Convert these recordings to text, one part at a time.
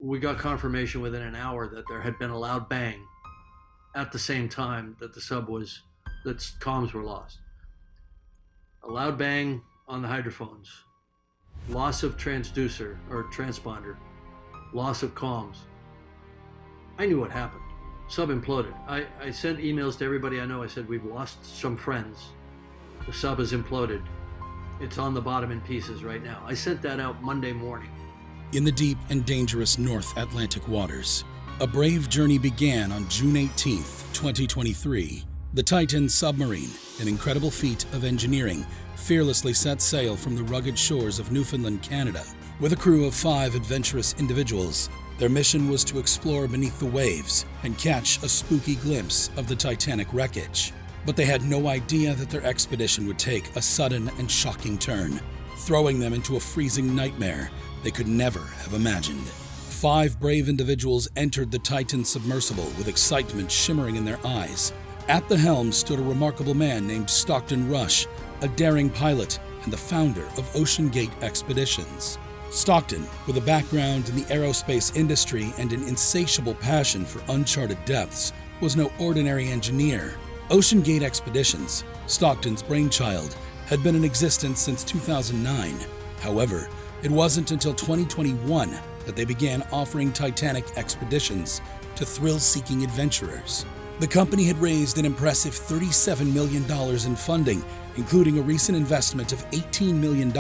we got confirmation within an hour that there had been a loud bang at the same time that that comms were lost. A loud bang on the hydrophones, loss of transducer or transponder, loss of comms. I knew what happened. Sub imploded. I sent emails to everybody I know. I said, we've lost some friends. The sub has imploded. It's on the bottom in pieces right now. I sent that out Monday morning. In the deep and dangerous North Atlantic waters, a brave journey began on June 18, 2023. The Titan submarine, an incredible feat of engineering, fearlessly set sail from the rugged shores of Newfoundland, Canada. With a crew of 5 adventurous individuals, their mission was to explore beneath the waves and catch a spooky glimpse of the Titanic wreckage. But they had no idea that their expedition would take a sudden and shocking turn, throwing them into a freezing nightmare they could never have imagined. 5 brave individuals entered the Titan submersible with excitement shimmering in their eyes. At the helm stood a remarkable man named Stockton Rush, a daring pilot and the founder of OceanGate Expeditions. Stockton, with a background in the aerospace industry and an insatiable passion for uncharted depths, was no ordinary engineer. OceanGate Expeditions, Stockton's brainchild, had been in existence since 2009. However, it wasn't until 2021 that they began offering Titanic expeditions to thrill-seeking adventurers. The company had raised an impressive $37 million in funding, including a recent investment of $18 million,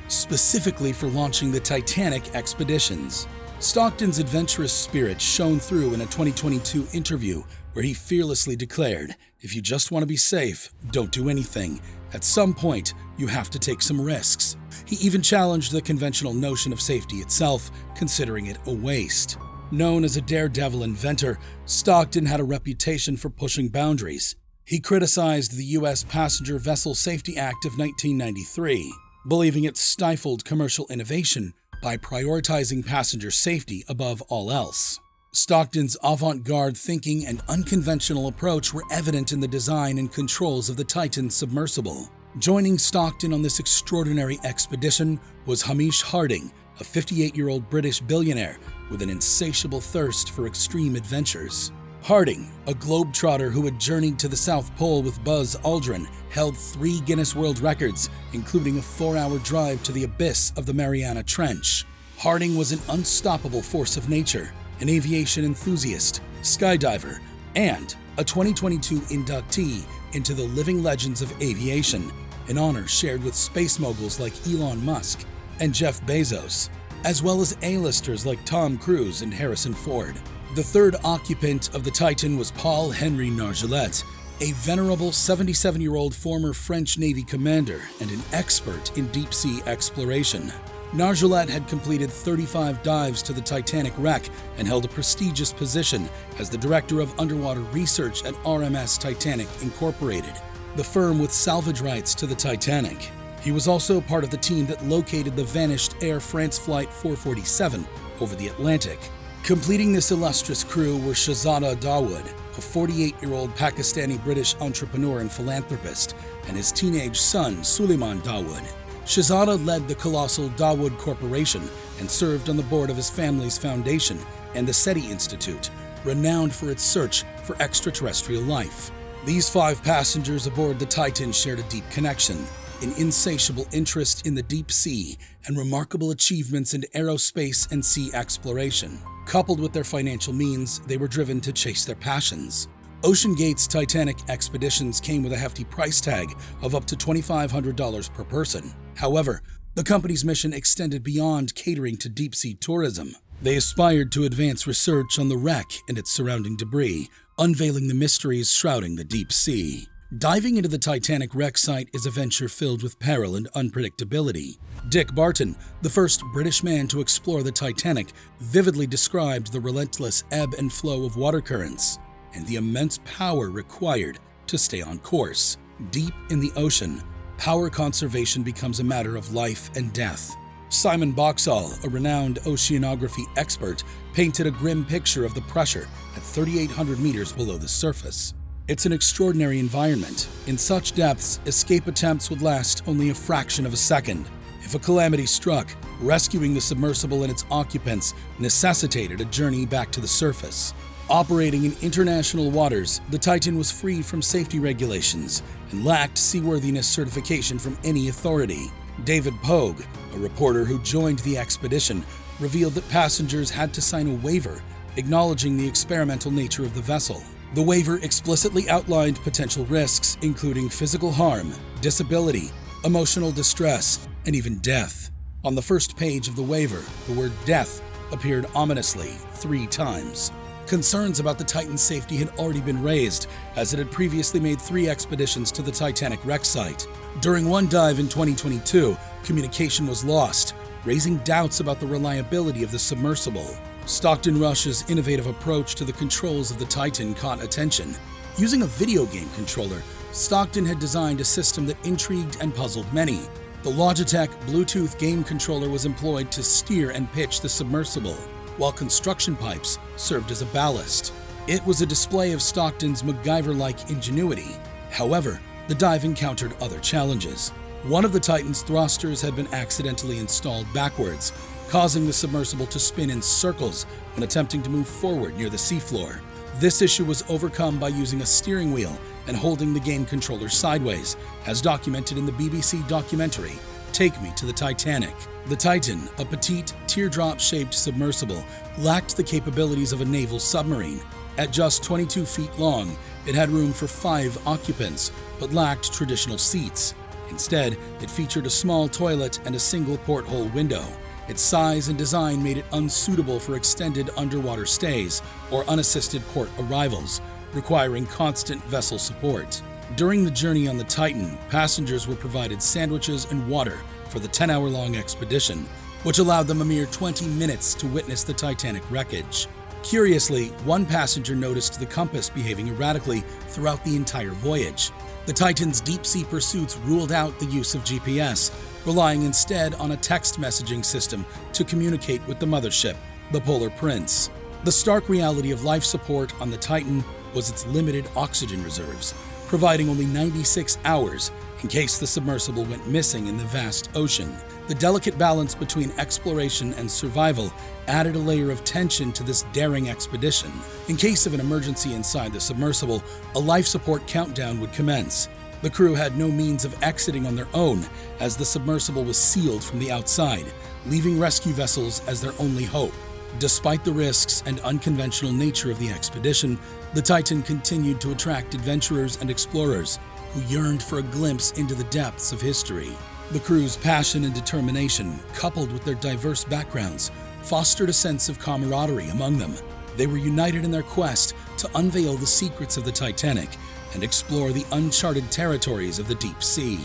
specifically for launching the Titanic expeditions. Stockton's adventurous spirit shone through in a 2022 interview where he fearlessly declared, "If you just want to be safe, don't do anything. At some point, you have to take some risks." He even challenged the conventional notion of safety itself, considering it a waste. Known as a daredevil inventor, Stockton had a reputation for pushing boundaries. He criticized the U.S. Passenger Vessel Safety Act of 1993, believing it stifled commercial innovation by prioritizing passenger safety above all else. Stockton's avant-garde thinking and unconventional approach were evident in the design and controls of the Titan submersible. Joining Stockton on this extraordinary expedition was Hamish Harding, a 58-year-old British billionaire with an insatiable thirst for extreme adventures. Harding, a globetrotter who had journeyed to the South Pole with Buzz Aldrin, held 3 Guinness World Records, including a 4-hour drive to the abyss of the Mariana Trench. Harding was an unstoppable force of nature, an aviation enthusiast, skydiver, and a 2022 inductee into the Living Legends of Aviation, an honor shared with space moguls like Elon Musk and Jeff Bezos, as well as A-listers like Tom Cruise and Harrison Ford. The third occupant of the Titan was Paul Henry Nargeolet, a venerable 77-year-old former French Navy commander and an expert in deep-sea exploration. Nargeolet had completed 35 dives to the Titanic wreck and held a prestigious position as the director of underwater research at RMS Titanic Incorporated, the firm with salvage rights to the Titanic. He was also part of the team that located the vanished Air France Flight 447 over the Atlantic. Completing this illustrious crew were Shahzada Dawood, a 48-year-old Pakistani-British entrepreneur and philanthropist, and his teenage son, Suleiman Dawood. Shahzada led the colossal Dawood Corporation and served on the board of his family's foundation and the SETI Institute, renowned for its search for extraterrestrial life. These 5 passengers aboard the Titan shared a deep connection, an insatiable interest in the deep sea, and remarkable achievements in aerospace and sea exploration. Coupled with their financial means, they were driven to chase their passions. OceanGate's Titanic expeditions came with a hefty price tag of up to $2,500 per person. However, the company's mission extended beyond catering to deep-sea tourism. They aspired to advance research on the wreck and its surrounding debris, unveiling the mysteries shrouding the deep sea. Diving into the Titanic wreck site is a venture filled with peril and unpredictability. Dick Barton, the first British man to explore the Titanic, vividly described the relentless ebb and flow of water currents and the immense power required to stay on course. Deep in the ocean, power conservation becomes a matter of life and death. Simon Boxall, a renowned oceanography expert, painted a grim picture of the pressure at 3,800 meters below the surface. It's an extraordinary environment. In such depths, escape attempts would last only a fraction of a second. If a calamity struck, Rescuing the submersible and its occupants necessitated a journey back to the surface. Operating in international waters, the Titan was free from safety regulations and lacked seaworthiness certification from any authority. David Pogue, a reporter who joined the expedition, revealed that passengers had to sign a waiver acknowledging the experimental nature of the vessel. The waiver explicitly outlined potential risks, including physical harm, disability, emotional distress, and even death. On the first page of the waiver, the word death appeared ominously 3 times. Concerns about the Titan's safety had already been raised, as it had previously made 3 expeditions to the Titanic wreck site. During one dive in 2022, communication was lost, raising doubts about the reliability of the submersible. Stockton Rush's innovative approach to the controls of the Titan caught attention. Using a video game controller, Stockton had designed a system that intrigued and puzzled many. The Logitech Bluetooth game controller was employed to steer and pitch the submersible, while construction pipes served as a ballast. It was a display of Stockton's MacGyver-like ingenuity. However, the dive encountered other challenges. One of the Titan's thrusters had been accidentally installed backwards, causing the submersible to spin in circles when attempting to move forward near the seafloor. This issue was overcome by using a steering wheel and holding the game controller sideways, as documented in the BBC documentary Take Me to the Titanic. The Titan, a petite, teardrop-shaped submersible, lacked the capabilities of a naval submarine. At just 22 feet long, it had room for 5 occupants, but lacked traditional seats. Instead, it featured a small toilet and a single porthole window. Its size and design made it unsuitable for extended underwater stays or unassisted port arrivals, requiring constant vessel support. During the journey on the Titan, passengers were provided sandwiches and water for the 10-hour-long expedition, which allowed them a mere 20 minutes to witness the Titanic wreckage. Curiously, one passenger noticed the compass behaving erratically throughout the entire voyage. The Titan's deep-sea pursuits ruled out the use of GPS, relying instead on a text messaging system to communicate with the mothership, the Polar Prince. The stark reality of life support on the Titan was its limited oxygen reserves, providing only 96 hours in case the submersible went missing in the vast ocean. The delicate balance between exploration and survival added a layer of tension to this daring expedition. In case of an emergency inside the submersible, a life support countdown would commence. The crew had no means of exiting on their own, as the submersible was sealed from the outside, leaving rescue vessels as their only hope. Despite the risks and unconventional nature of the expedition, the Titan continued to attract adventurers and explorers who yearned for a glimpse into the depths of history. The crew's passion and determination, coupled with their diverse backgrounds, fostered a sense of camaraderie among them. They were united in their quest to unveil the secrets of the Titanic and explore the uncharted territories of the deep sea.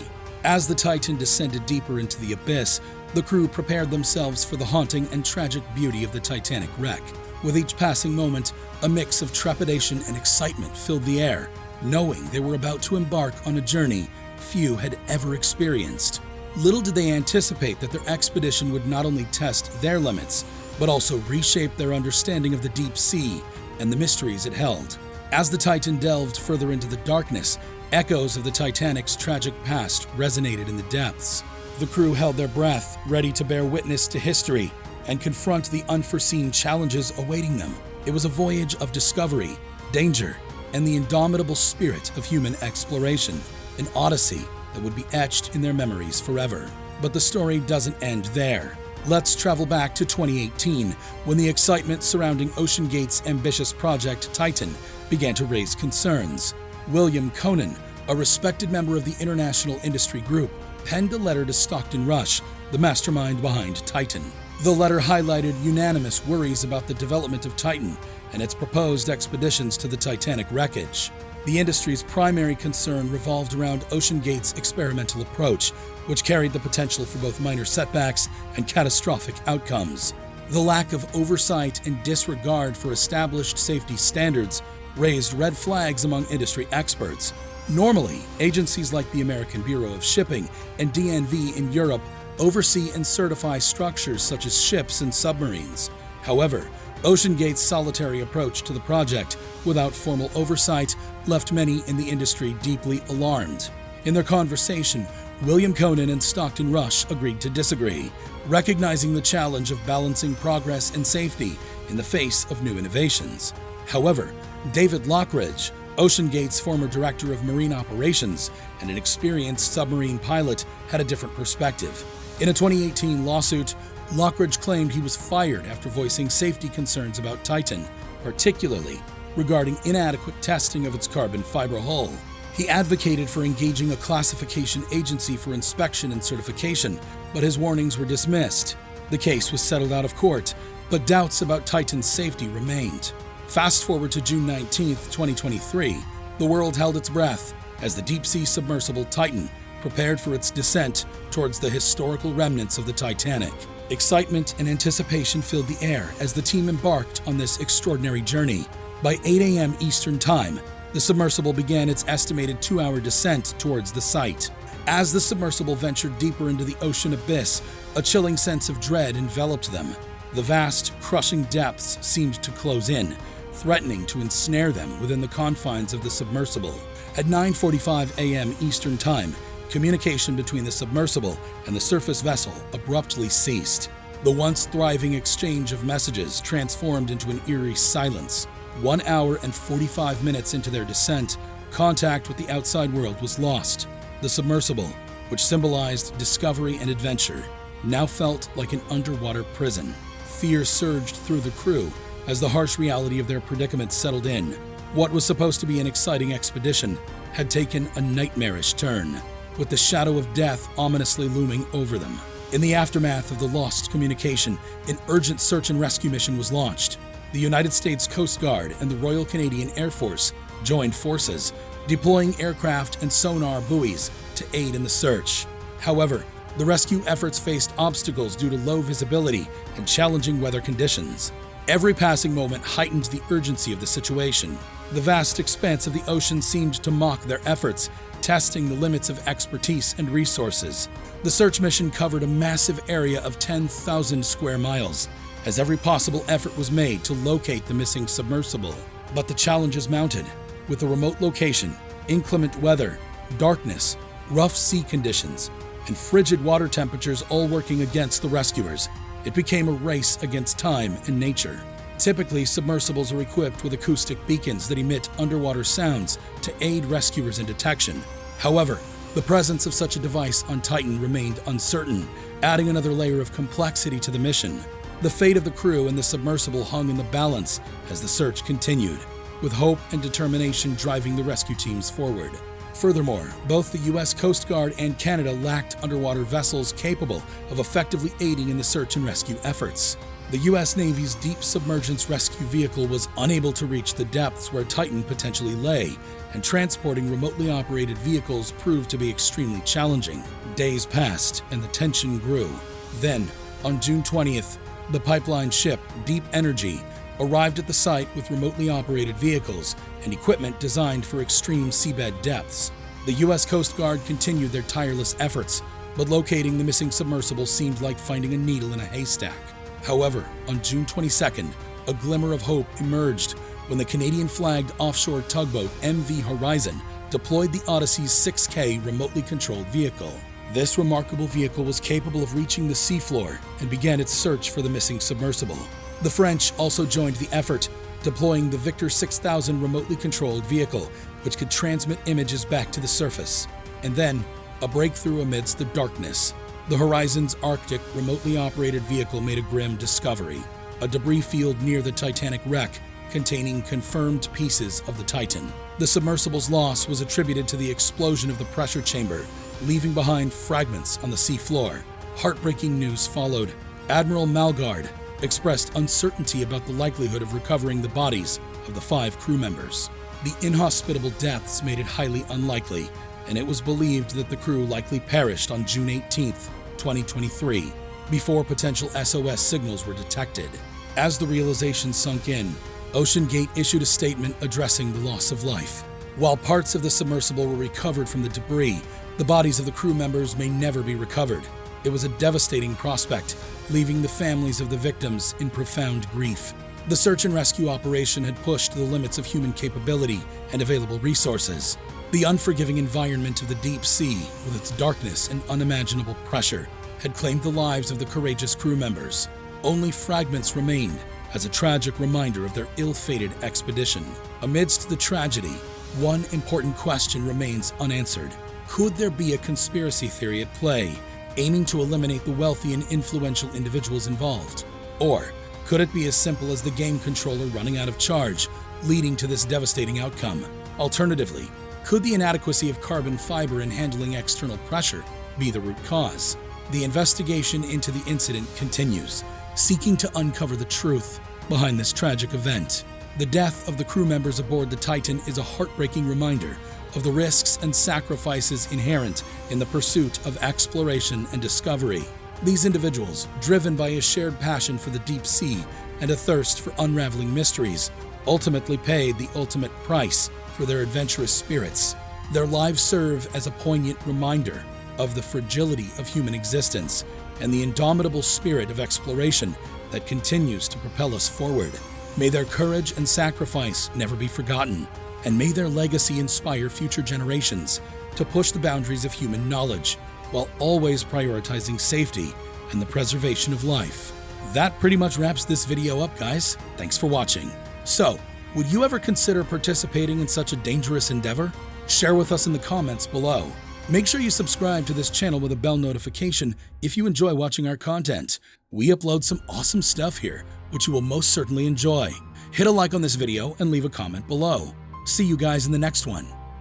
As the Titan descended deeper into the abyss, the crew prepared themselves for the haunting and tragic beauty of the Titanic wreck. With each passing moment, a mix of trepidation and excitement filled the air, knowing they were about to embark on a journey few had ever experienced. Little did they anticipate that their expedition would not only test their limits, but also reshape their understanding of the deep sea and the mysteries it held. As the Titan delved further into the darkness, echoes of the Titanic's tragic past resonated in the depths. The crew held their breath, ready to bear witness to history and confront the unforeseen challenges awaiting them. It was a voyage of discovery, danger, and the indomitable spirit of human exploration, an odyssey that would be etched in their memories forever. But the story doesn't end there. Let's travel back to 2018, when the excitement surrounding OceanGate's ambitious project Titan began to raise concerns. William Conan, a respected member of the international industry group, penned a letter to Stockton Rush, the mastermind behind Titan. The letter highlighted unanimous worries about the development of Titan and its proposed expeditions to the Titanic wreckage. The industry's primary concern revolved around OceanGate's experimental approach, which carried the potential for both minor setbacks and catastrophic outcomes. The lack of oversight and disregard for established safety standards raised red flags among industry experts. Normally, agencies like the American Bureau of Shipping and DNV in Europe oversee and certify structures such as ships and submarines. However, OceanGate's solitary approach to the project, without formal oversight, left many in the industry deeply alarmed. In their conversation, William Conan and Stockton Rush agreed to disagree, recognizing the challenge of balancing progress and safety in the face of new innovations. However, David Lockridge, OceanGate's former director of marine operations and an experienced submarine pilot, had a different perspective. In a 2018 lawsuit, Lockridge claimed he was fired after voicing safety concerns about Titan, particularly regarding inadequate testing of its carbon fiber hull. He advocated for engaging a classification agency for inspection and certification, but his warnings were dismissed. The case was settled out of court, but doubts about Titan's safety remained. Fast forward to June 19, 2023, the world held its breath as the deep-sea submersible Titan prepared for its descent towards the historical remnants of the Titanic. Excitement and anticipation filled the air as the team embarked on this extraordinary journey. By 8 a.m. Eastern Time, the submersible began its estimated 2-hour descent towards the site. As the submersible ventured deeper into the ocean abyss, a chilling sense of dread enveloped them. The vast, crushing depths seemed to close in, threatening to ensnare them within the confines of the submersible. At 9:45 a.m. Eastern Time, communication between the submersible and the surface vessel abruptly ceased. The once thriving exchange of messages transformed into an eerie silence. 1 hour and 45 minutes into their descent, contact with the outside world was lost. The submersible, which symbolized discovery and adventure, now felt like an underwater prison. Fear surged through the crew as the harsh reality of their predicament settled in. What was supposed to be an exciting expedition had taken a nightmarish turn, with the shadow of death ominously looming over them. In the aftermath of the lost communication, an urgent search and rescue mission was launched. The United States Coast Guard and the Royal Canadian Air Force joined forces, deploying aircraft and sonar buoys to aid in the search. However, the rescue efforts faced obstacles due to low visibility and challenging weather conditions. Every passing moment heightened the urgency of the situation. The vast expanse of the ocean seemed to mock their efforts, testing the limits of expertise and resources. The search mission covered a massive area of 10,000 square miles, as every possible effort was made to locate the missing submersible. But the challenges mounted. With the remote location, inclement weather, darkness, rough sea conditions, and frigid water temperatures all working against the rescuers, it became a race against time and nature. Typically, submersibles are equipped with acoustic beacons that emit underwater sounds to aid rescuers in detection. However, the presence of such a device on Titan remained uncertain, adding another layer of complexity to the mission. The fate of the crew and the submersible hung in the balance as the search continued, with hope and determination driving the rescue teams forward. Furthermore, both the U.S. Coast Guard and Canada lacked underwater vessels capable of effectively aiding in the search and rescue efforts. The U.S. Navy's Deep Submergence Rescue Vehicle was unable to reach the depths where Titan potentially lay, and transporting remotely operated vehicles proved to be extremely challenging. Days passed, and the tension grew. Then, on June 20th, the pipeline ship Deep Energy arrived at the site with remotely operated vehicles and equipment designed for extreme seabed depths. The U.S. Coast Guard continued their tireless efforts, but locating the missing submersible seemed like finding a needle in a haystack. However, on June 22nd, a glimmer of hope emerged when the Canadian-flagged offshore tugboat MV Horizon deployed the Odyssey's 6K remotely controlled vehicle. This remarkable vehicle was capable of reaching the seafloor and began its search for the missing submersible. The French also joined the effort, deploying the Victor 6000 remotely controlled vehicle, which could transmit images back to the surface. And then, a breakthrough amidst the darkness. The Horizon's Arctic remotely operated vehicle made a grim discovery: a debris field near the Titanic wreck containing confirmed pieces of the Titan. The submersible's loss was attributed to the explosion of the pressure chamber, leaving behind fragments on the seafloor. Heartbreaking news followed. Admiral Malgard expressed uncertainty about the likelihood of recovering the bodies of the 5 crew members. The inhospitable depths made it highly unlikely, and it was believed that the crew likely perished on June 18, 2023, before potential SOS signals were detected. As the realization sunk in, OceanGate issued a statement addressing the loss of life. While parts of the submersible were recovered from the debris, the bodies of the crew members may never be recovered. It was a devastating prospect, leaving the families of the victims in profound grief. The search and rescue operation had pushed the limits of human capability and available resources. The unforgiving environment of the deep sea, with its darkness and unimaginable pressure, had claimed the lives of the courageous crew members. Only fragments remained as a tragic reminder of their ill-fated expedition. Amidst the tragedy, one important question remains unanswered. Could there be a conspiracy theory at play, aiming to eliminate the wealthy and influential individuals involved? Or could it be as simple as the game controller running out of charge, leading to this devastating outcome? Alternatively, could the inadequacy of carbon fiber in handling external pressure be the root cause? The investigation into the incident continues, seeking to uncover the truth behind this tragic event. The death of the crew members aboard the Titan is a heartbreaking reminder of the risks and sacrifices inherent in the pursuit of exploration and discovery. These individuals, driven by a shared passion for the deep sea and a thirst for unraveling mysteries, ultimately paid the ultimate price for their adventurous spirits. Their lives serve as a poignant reminder of the fragility of human existence and the indomitable spirit of exploration that continues to propel us forward. May their courage and sacrifice never be forgotten, and may their legacy inspire future generations to push the boundaries of human knowledge while always prioritizing safety and the preservation of life. That pretty much wraps this video up, guys. Thanks for watching. So, would you ever consider participating in such a dangerous endeavor? Share with us in the comments below. Make sure you subscribe to this channel with a bell notification if you enjoy watching our content. We upload some awesome stuff here, which you will most certainly enjoy. Hit a like on this video and leave a comment below. See you guys in the next one.